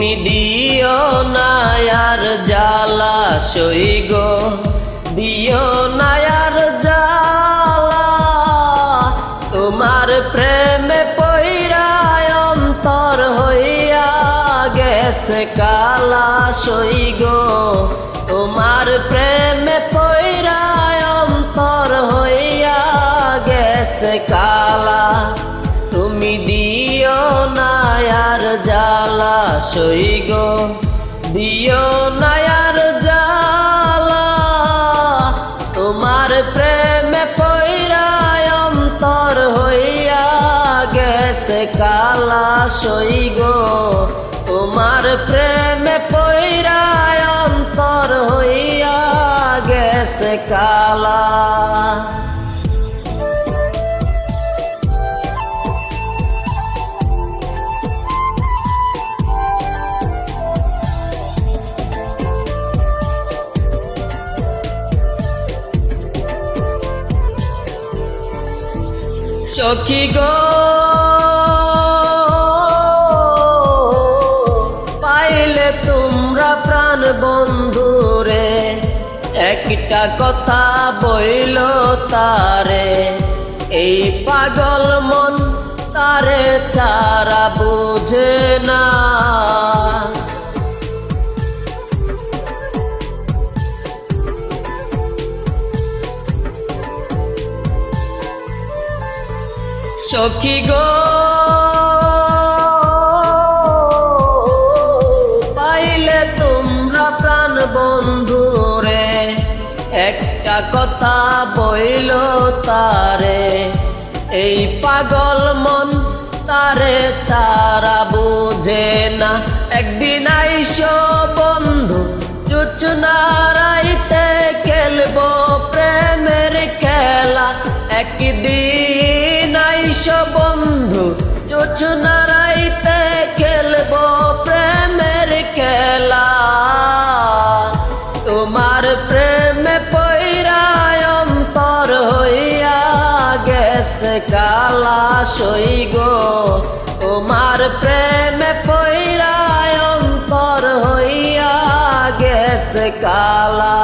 তুমি দিও না আর জ্বালা সই গো, দিও না আর জ্বালা। তোমার প্রেমে পইরা অন্তর হইয়া গেছে কালা সই গো, তোমার প্রেমে পইরা অন্তর হইয়া গেছে কালা। তুমি দিও না আর জ্বালা সই গো, দিও না আর জ্বালা। তোমার প্রেমে পইরা অন্তর হইয়া গেছে কালা সই গো, তোমার প্রেমে পইরা অন্তর হইয়া গেছে কালা। সখী গো পাইলে তোমরা প্রাণ বন্ধুরে, একটা কথা বইল তারে, এই পাগল মন তারে ছাড়া বুঝে না। সখী গো পাইলে তোমরা প্রাণ বন্ধুরে, একটা কথা বইল তারে, এই পাগল মন তারে ছাড়া বুঝে না। একদিন আইসো বন্ধু জোছনা রাইতে, খেলবো প্রেমের খেলা। একদিন আইসো বন্ধু জোছনা রাইতে, খেলবো প্রেমের খেলা। তোমার প্রেমে পইরা অন্তর হইয়া গেছে কালা সই গো, তোমার প্রেমে পইরা অন্তর হইয়া গেছে কালা।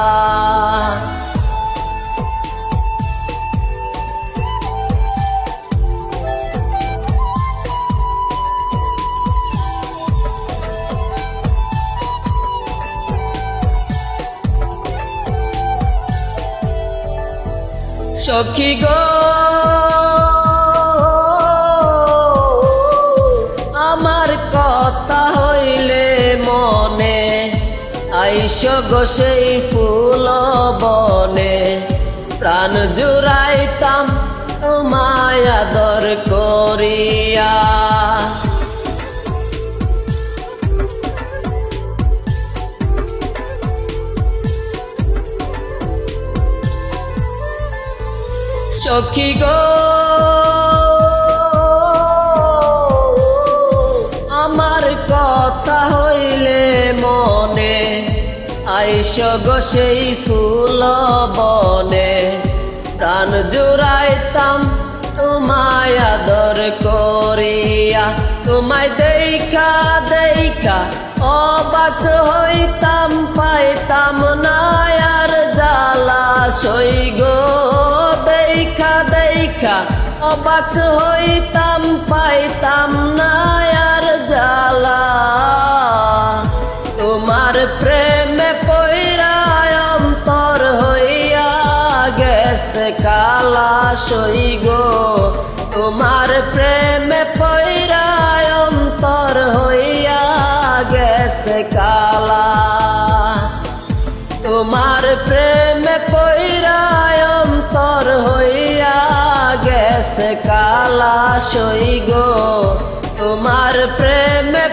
সখী গো আমার কথা হইলে মনে, আইসো গো সেই ফুল বনে, প্রাণ জুড়াইতাম তোমায় আদর করিয়া। সখী গো আমার কথা হইলে মনে, আইসো গো সেই ফুল বনে, প্রাণ জুড়াইতাম তোমায় আদর করিয়া। তোমায় দেখা দেখা অবাক হইতাম, পাইতাম না আর জ্বালা সই গো, দেখা দেখা অবাক হইতাম, পাইতাম না আর জ্বালা। তোমার প্রেমে পইরা অন্তর হইয়া গেছে কালা সই গো, তোমার প্রেমে পইরা অন্তর হইয়া গেছে কালা। তোমার প্রেমে পইরা অন্তর হইয়া গেছে কালা সই গো, তোমার প্রেমে